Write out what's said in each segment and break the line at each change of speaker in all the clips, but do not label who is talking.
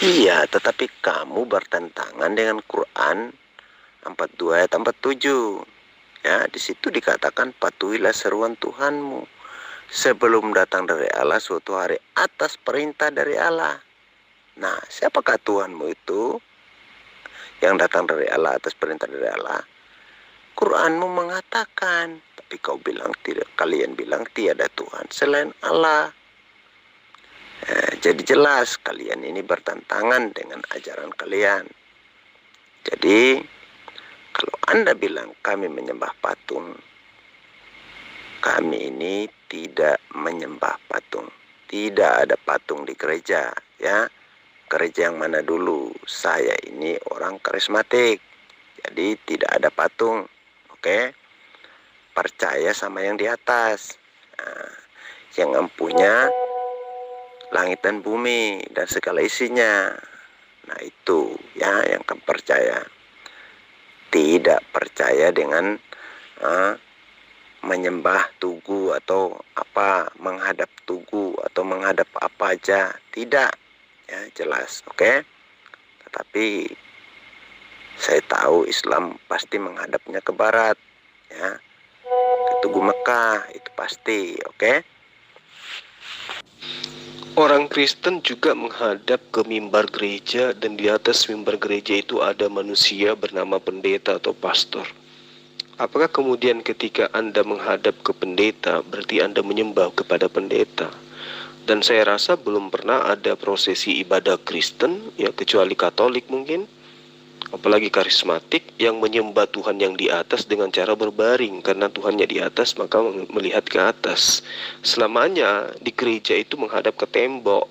Iya, tetapi kamu bertentangan dengan Quran 42 ayat 47. Ya, di situ dikatakan patuhilah seruan Tuhanmu sebelum datang dari Allah suatu hari atas perintah dari Allah. Nah, siapakah Tuhanmu itu yang datang dari Allah atas perintah dari Allah? Quranmu mengatakan, tapi kau bilang tidak, kalian bilang tiada Tuhan selain Allah. Jadi jelas kalian ini bertentangan dengan ajaran kalian. Jadi kalau Anda bilang kami menyembah patung, kami ini tidak menyembah patung. Tidak ada patung di gereja, ya. Gereja yang mana dulu? Saya ini orang karismatik. Jadi tidak ada patung. Oke? Percaya sama yang di atas. Nah, yang empunya langit dan bumi dan segala isinya. Nah, itu ya yang kamu percaya. Tidak percaya dengan menyembah tugu atau apa, menghadap tugu atau menghadap apa aja, tidak, ya jelas, oke. Tetapi saya tahu Islam pasti menghadapnya ke barat, ya, ke Tugu Mekah, itu pasti, oke.
Orang Kristen juga menghadap ke mimbar gereja, dan di atas mimbar gereja itu ada manusia bernama pendeta atau pastor. Apakah kemudian ketika Anda menghadap ke pendeta, berarti Anda menyembah kepada pendeta? Dan saya rasa belum pernah ada prosesi ibadah Kristen, ya kecuali Katolik mungkin, apalagi karismatik, yang menyembah Tuhan yang di atas dengan cara berbaring. Karena Tuhannya di atas, maka melihat ke atas. Selamanya di gereja itu menghadap ke tembok,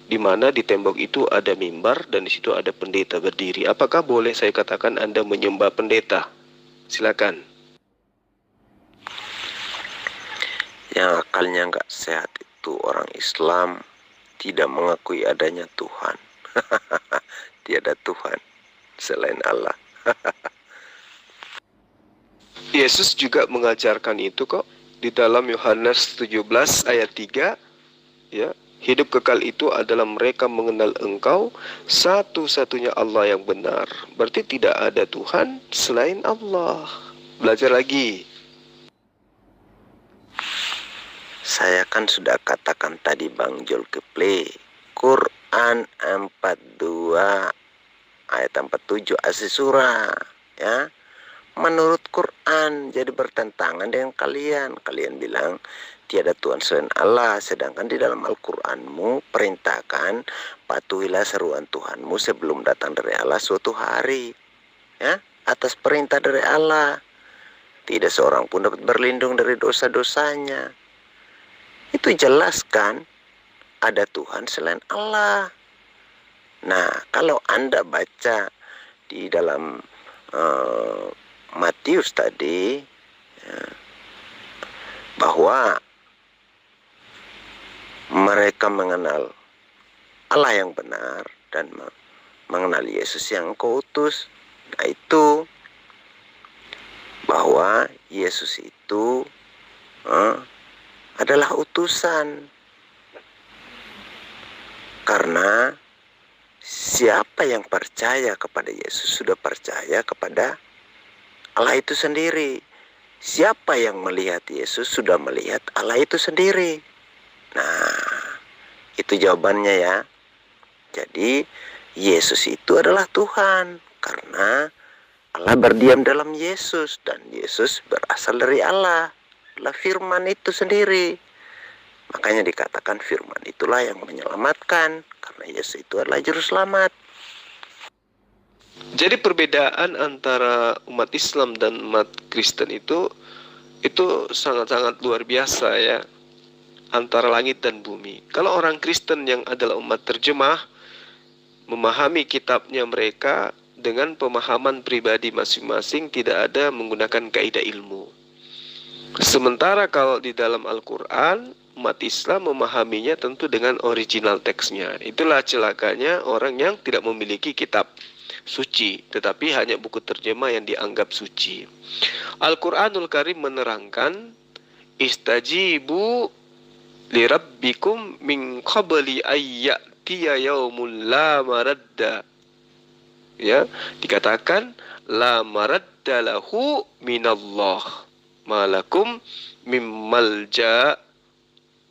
di mana di tembok itu ada mimbar dan di situ ada pendeta berdiri. Apakah boleh saya katakan Anda menyembah pendeta? Silakan.
Yang akalnya nggak sehat itu orang Islam tidak mengakui adanya Tuhan. Tiada Tuhan selain Allah.
Yesus juga mengajarkan itu kok di dalam Yohanes 17 ayat 3, ya. Hidup kekal itu adalah mereka mengenal Engkau, satu-satunya Allah yang benar. Berarti tidak ada Tuhan selain Allah. Belajar lagi.
Saya kan sudah katakan tadi Bang Zulkifli, Quran 42 ayat 47 asli surah, ya. Menurut Quran, jadi bertentangan dengan kalian. Kalian bilang tiada Tuhan selain Allah, sedangkan di dalam Al-Quranmu perintahkan patuhilah seruan Tuhanmu sebelum datang dari Allah suatu hari, ya, atas perintah dari Allah. Tidak seorang pun dapat berlindung dari dosa-dosanya. Itu jelas kan, ada Tuhan selain Allah. Nah, kalau Anda baca di dalam Matius tadi, ya, bahwa mereka mengenal Allah yang benar dan mengenal Yesus yang Engkau utus. Nah, itu bahwa Yesus itu adalah utusan. Karena siapa yang percaya kepada Yesus sudah percaya kepada Allah itu sendiri. Siapa yang melihat Yesus sudah melihat Allah itu sendiri. Nah, itu jawabannya ya. Jadi Yesus itu adalah Tuhan karena Allah berdiam dalam Yesus dan Yesus berasal dari Allah. Adalah firman itu sendiri. Makanya dikatakan firman itulah yang menyelamatkan, karena Yesus itu adalah juru selamat.
Jadi perbedaan antara umat Islam dan umat Kristen itu sangat-sangat luar biasa ya, antara langit dan bumi. Kalau orang Kristen yang adalah umat terjemah memahami kitabnya mereka dengan pemahaman pribadi masing-masing, tidak ada menggunakan kaidah ilmu. Sementara kalau di dalam Al-Quran, umat Islam memahaminya tentu dengan original teksnya. Itulah celakanya orang yang tidak memiliki kitab suci, tetapi hanya buku terjemah yang dianggap suci. Al-Quranul Karim menerangkan, istajibu lirabbikum min qabli ya'tiya yaumul la maradda. Ya, dikatakan la maradda lahu minallah malakum mim malja.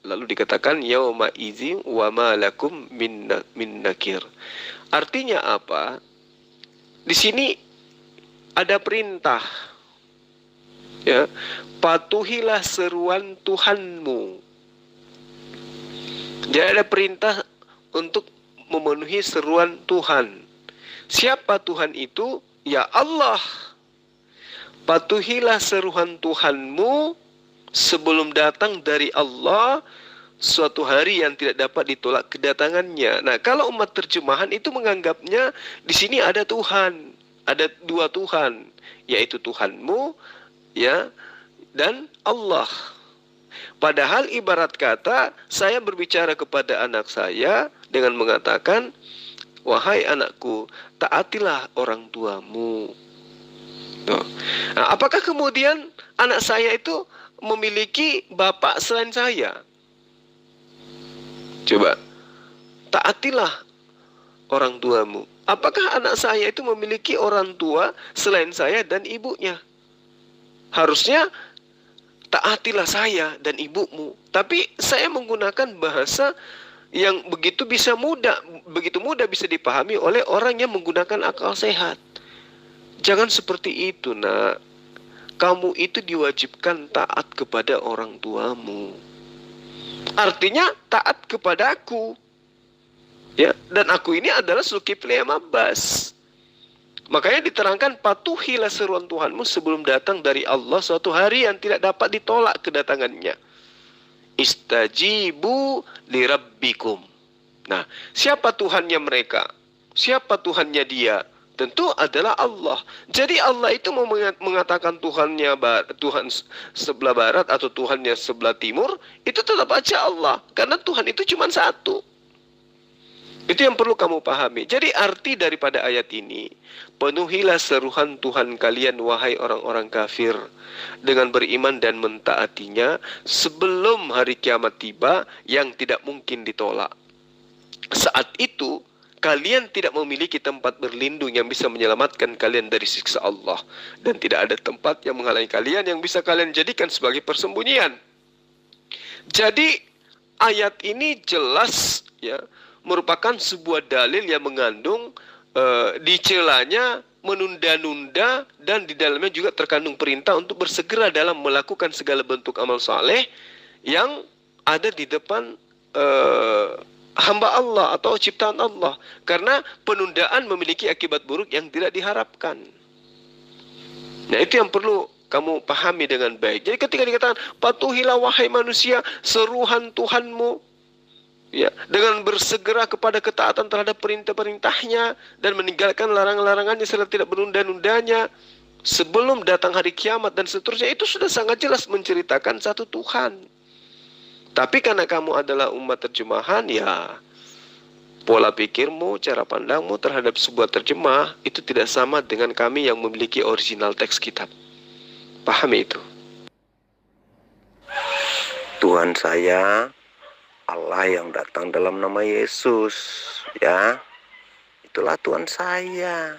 Lalu dikatakan yauma idzin wa malakum min nakir. Artinya apa? Di sini ada perintah. Ya, patuhilah seruan Tuhanmu. Jadi ada perintah untuk memenuhi seruan Tuhan. Siapa Tuhan itu? Ya Allah. Patuhilah seruan Tuhanmu sebelum datang dari Allah suatu hari yang tidak dapat ditolak kedatangannya. Nah, kalau umat terjemahan itu menganggapnya di sini ada Tuhan, ada dua Tuhan, yaitu Tuhanmu, ya, dan Allah. Padahal ibarat kata saya berbicara kepada anak saya dengan mengatakan, wahai anakku, taatilah orang tuamu. Tuh. Nah, apakah kemudian anak saya itu memiliki bapak selain saya? Coba, taatilah orang tuamu. Apakah anak saya itu memiliki orang tua selain saya dan ibunya? Harusnya taatilah saya dan ibumu. Tapi saya menggunakan bahasa yang begitu mudah bisa dipahami oleh orang yang menggunakan akal sehat. Jangan seperti itu, nak. Kamu itu diwajibkan taat kepada orang tuamu. Artinya taat kepadaku. Ya, dan aku ini adalah Zulkifli Abbas. Makanya diterangkan, patuhilah seruan Tuhanmu sebelum datang dari Allah suatu hari yang tidak dapat ditolak kedatangannya. Istajibu lirabbikum. Nah, siapa Tuhannya mereka? Siapa Tuhannya dia? Tentu adalah Allah. Jadi Allah itu mau mengatakan Tuhannya Tuhan sebelah barat atau Tuhannya sebelah timur, itu tetap aja Allah. Karena Tuhan itu cuma satu. Itu yang perlu kamu pahami. Jadi arti daripada ayat ini, penuhilah seruan Tuhan kalian wahai orang-orang kafir dengan beriman dan mentaatinya sebelum hari kiamat tiba yang tidak mungkin ditolak. Saat itu kalian tidak memiliki tempat berlindung yang bisa menyelamatkan kalian dari siksa Allah, dan tidak ada tempat yang menghalangi kalian yang bisa kalian jadikan sebagai persembunyian. Jadi ayat ini jelas, ya, merupakan sebuah dalil yang mengandung dicelanya menunda-nunda, dan di dalamnya juga terkandung perintah untuk bersegera dalam melakukan segala bentuk amal saleh yang ada di depan hamba Allah atau ciptaan Allah. Karena penundaan memiliki akibat buruk yang tidak diharapkan. Nah, itu yang perlu kamu pahami dengan baik. Jadi ketika dikatakan patuhilah wahai manusia seruan Tuhanmu, ya, dengan bersegera kepada ketaatan terhadap perintah-perintahnya dan meninggalkan larangan-larangannya serta tidak menunda-nundanya sebelum datang hari kiamat dan seterusnya, itu sudah sangat jelas menceritakan satu Tuhan. Tapi karena kamu adalah umat terjemahan, ya, pola pikirmu, cara pandangmu terhadap sebuah terjemah itu tidak sama dengan kami yang memiliki original teks kitab. Pahami itu.
Tuhan saya Allah yang datang dalam nama Yesus, ya. Itulah Tuhan saya.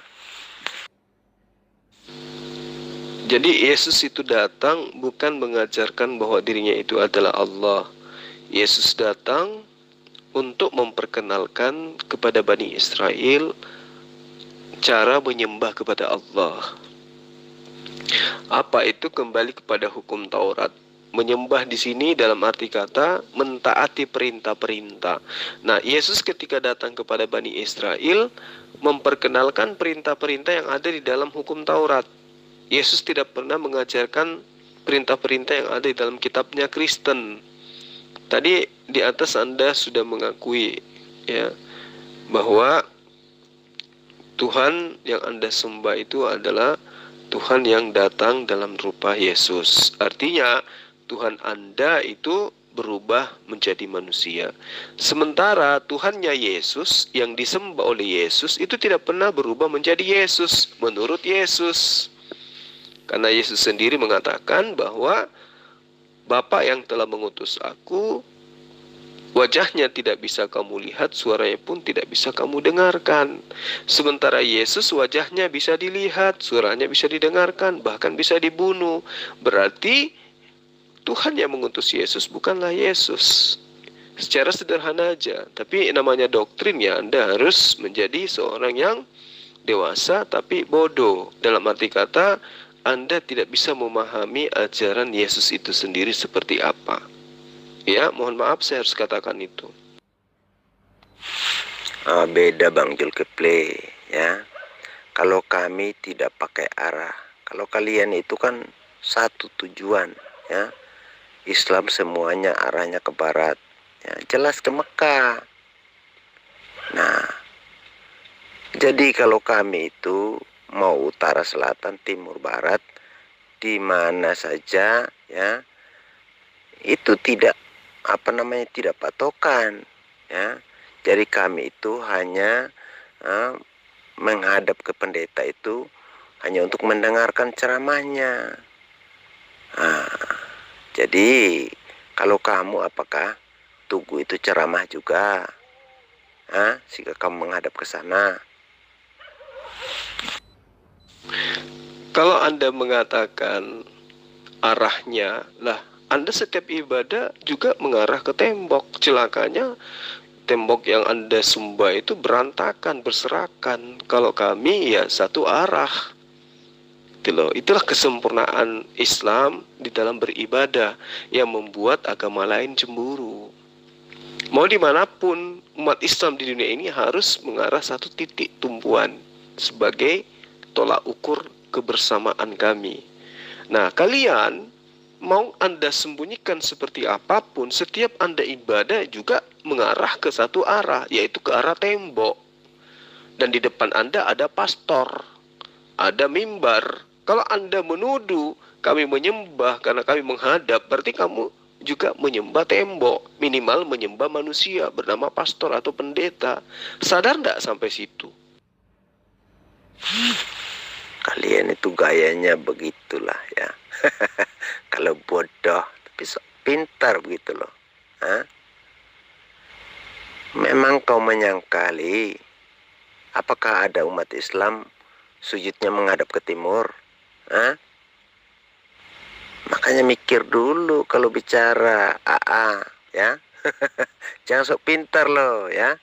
Jadi Yesus itu datang bukan mengajarkan bahwa dirinya itu adalah Allah. Yesus datang untuk memperkenalkan kepada Bani Israel cara menyembah kepada Allah. Apa itu? Kembali kepada hukum Taurat. Menyembah di sini dalam arti kata mentaati perintah-perintah. Nah, Yesus ketika datang kepada Bani Israel memperkenalkan perintah-perintah yang ada di dalam hukum Taurat. Yesus tidak pernah mengajarkan perintah-perintah yang ada di dalam kitabnya Kristen. Tadi di atas Anda sudah mengakui, ya, bahwa Tuhan yang Anda sembah itu adalah Tuhan yang datang dalam rupa Yesus. Artinya Tuhan Anda itu berubah menjadi manusia. Sementara Tuhannya Yesus yang disembah oleh Yesus itu tidak pernah berubah menjadi Yesus menurut Yesus. Karena Yesus sendiri mengatakan bahwa Bapa yang telah mengutus aku Wajahnya tidak bisa kamu lihat, suaranya pun tidak bisa kamu dengarkan. Sementara Yesus wajahnya bisa dilihat, suaranya bisa didengarkan, bahkan bisa dibunuh. Berarti Tuhan yang mengutus Yesus, bukanlah Yesus. Secara sederhana aja, tapi namanya doktrin ya, Anda harus menjadi seorang yang dewasa tapi bodoh. Dalam arti kata, Anda tidak bisa memahami ajaran Yesus itu sendiri seperti apa. Ya, mohon maaf saya harus katakan itu.
Beda Bang Zulkifli ya. Kalau kami tidak pakai arah, kalau kalian itu kan satu tujuan ya. Islam semuanya arahnya ke barat ya, jelas ke Mekah. Nah, jadi kalau kami itu mau utara, selatan, timur, barat, di mana saja ya, itu tidak tidak patokan ya. Jadi kami itu hanya menghadap ke pendeta itu hanya untuk mendengarkan ceramahnya. Jadi kalau kamu apakah Tugu itu ceramah juga jika kamu menghadap ke sana?
Kalau Anda mengatakan arahnya lah, Anda setiap ibadah juga mengarah ke tembok. Celakanya tembok yang Anda sembah itu berantakan, berserakan. Kalau kami ya satu arah. Itulah kesempurnaan Islam di dalam beribadah yang membuat agama lain cemburu. Mau dimanapun, umat Islam di dunia ini harus mengarah satu titik tumpuan sebagai tolak ukur kebersamaan kami. Nah, kalian mau Anda sembunyikan seperti apapun, setiap Anda ibadah juga mengarah ke satu arah, yaitu ke arah tembok. Dan di depan Anda ada pastor, ada mimbar. Kalau Anda menuduh kami menyembah karena kami menghadap, berarti kamu juga menyembah tembok, minimal menyembah manusia bernama pastor atau pendeta. Sadar enggak sampai situ?
Kalian itu gayanya begitulah ya. Kalau bodoh tapi pintar begitu loh. Memang kau menyangkali apakah ada umat Islam sujudnya menghadap ke timur? Makanya mikir dulu kalau bicara ya. Jangan sok pintar loh ya.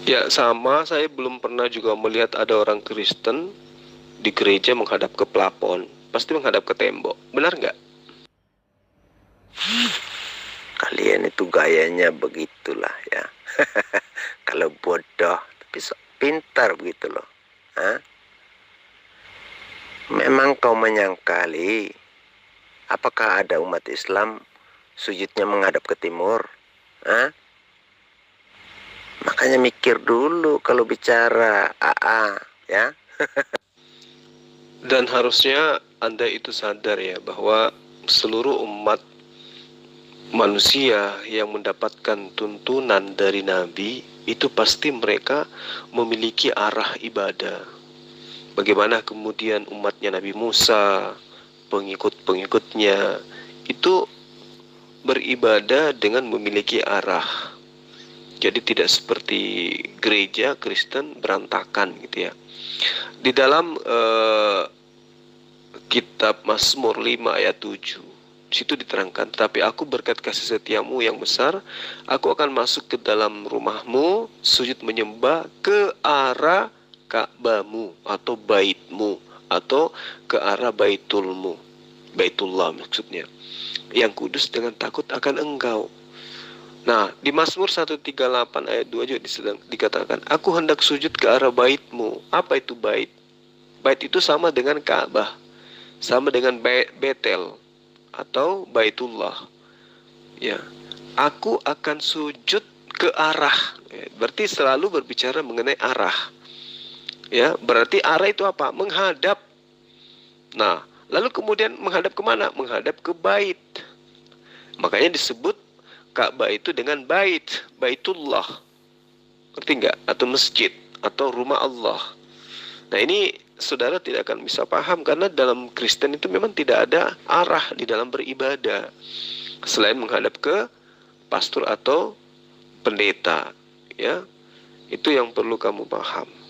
Ya sama, saya belum pernah juga melihat ada orang Kristen di gereja menghadap ke plafon. Pasti menghadap ke tembok. Benar nggak?
Kalian itu gayanya begitulah ya. Kalau bodoh tapi sok pintar begitu loh. Memang kau menyangkali apakah ada umat Islam sujudnya menghadap ke timur? Makanya mikir dulu kalau bicara ya.
Dan harusnya Anda itu sadar ya, bahwa seluruh umat manusia yang mendapatkan tuntunan dari Nabi itu pasti mereka memiliki arah ibadah. Bagaimana kemudian umatnya Nabi Musa, pengikut-pengikutnya itu beribadah dengan memiliki arah. Jadi tidak seperti gereja Kristen berantakan gitu ya. Di dalam kitab Mazmur 5 ayat 7, situ diterangkan, tapi aku berkat kasih setiamu yang besar, aku akan masuk ke dalam rumahmu, sujud menyembah ke arah Ka'bahmu atau baitmu, atau ke arah baitulmu, baitullah maksudnya, yang kudus dengan takut akan engkau. Nah, di Mazmur 138 ayat 2 juga dikatakan, aku hendak sujud ke arah baitmu. Apa itu bait? Bait itu sama dengan Ka'bah, sama dengan Betel atau Baitullah. Ya, aku akan sujud ke arah. Ya, berarti selalu berbicara mengenai arah. Ya, berarti arah itu apa? Menghadap. Nah, lalu kemudian menghadap kemana? Menghadap ke bait. Makanya disebut Ka'bah itu dengan bait, Baitullah. Ngerti nggak? Atau masjid, atau rumah Allah. Nah, ini saudara tidak akan bisa paham karena dalam Kristen itu memang tidak ada arah di dalam beribadah selain menghadap ke pastor atau pendeta, ya. Itu yang perlu kamu paham.